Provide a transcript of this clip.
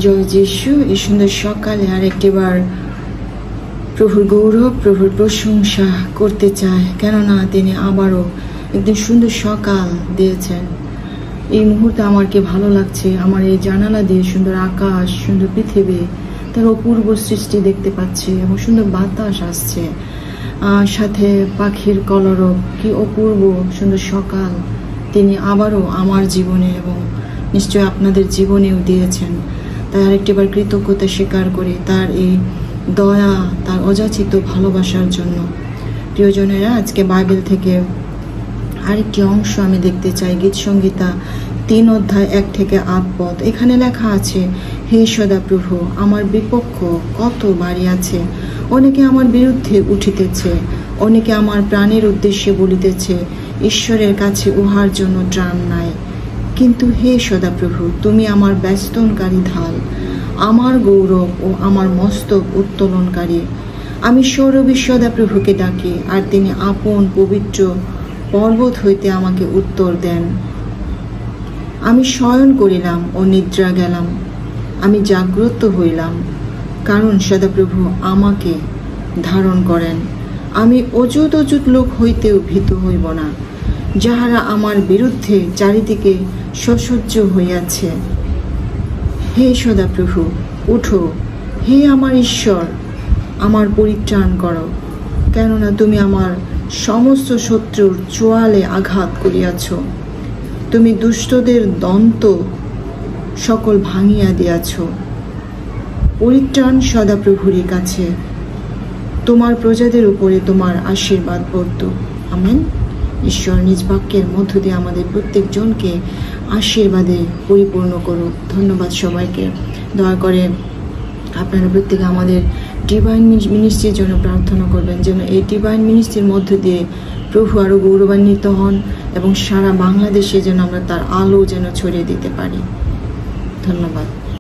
জয় যিশু। এই সুন্দর সকালে আরেকটিবার প্রভুর গৌরব, প্রভুর প্রশংসা করতে চায়, কেননা তিনি আবারও একদিন সুন্দর সকাল দিয়েছেন। এই মুহূর্তে আমার কি ভালো লাগছে, আমার এই জানালা দিয়ে সুন্দর আকাশ, সুন্দর পৃথিবী, তার অপূর্ব সৃষ্টি দেখতে পাচ্ছি এবং সুন্দর বাতাস আসছে, সাথে পাখির কলরব, কি অপূর্ব সুন্দর সকাল তিনি আবারও আমার জীবনে এবং নিশ্চয় আপনাদের জীবনেও দিয়েছেন। তাই আরেকটিবার কৃতজ্ঞতা স্বীকার করি তার এই দয়া, তার অযাচিত ভালোবাসার জন্য। প্রিয়জনেরা, আজকে বাইবেল থেকে আরেকটি অংশ আমি দেখতে চাই। গীতসংহিতা 3 অধ্যায় 1 থেকে 8 পদ। এখানে লেখা আছে, হে সদাপ্রভু, আমার বিপক্ষ কত বাড়ি আছে, অনেকে আমার বিরুদ্ধে উঠিতেছে, অনেকে আমার প্রাণের উদ্দেশ্যে বলিতেছে, ঈশ্বরের কাছে উহার জন্য ত্রাণ নাই। কিন্তু হে সদাপ্রভু, তুমি আমার ব্যস্তনকারী ঢাল, আমার গৌরব ও আমার মস্তক উত্তোলনকারী। আমি সৌরভী সদাপ্রভুকে ডাকি, আর তিনি আপন পবিত্র পর্বত হইতে আমাকে উত্তর দেন। আমি শয়ন করিলাম ও নিদ্রা গেলাম, আমি জাগ্রত হইলাম, কারণ সদাপ্রভু আমাকে ধারণ করেন। আমি অযুত অযুত লোক হইতেও ভীত হইব না, যাহারা আমার বিরুদ্ধে চারিদিকে সসহ্য হইয়াছে। হে সদাপ্রভু, উঠো, হে আমার ঈশ্বর, আমার পরিত্রাণ করো, কেননা তুমি আমার সমস্ত শত্রুর চোয়ালে আঘাত করিয়াছ। তুমি দুষ্টদের দন্ত সকল ভাঙিয়া দিয়াছ। পরিত্রাণ সদাপ্রভুরই কাছে, তোমার প্রজাদের উপরে তোমার আশীর্বাদ বর্তুক। আমেন। ঈশ্বর নিজ বাক্যের মধ্য দিয়ে আমাদের প্রত্যেকজনকে আশীর্বাদে পরিপূর্ণ করুক। ধন্যবাদ সবাইকে। দয়া করে আপনারা প্রত্যেকে আমাদের ডিভাইন মিনিস্ট্রির জন্য প্রার্থনা করবেন, যেন এই ডিভাইন মিনিস্ট্রির মধ্য দিয়ে প্রভু আরও গৌরবান্বিত হন এবং সারা বাংলাদেশে যেন আমরা তার আলো যেন ছড়িয়ে দিতে পারি। ধন্যবাদ।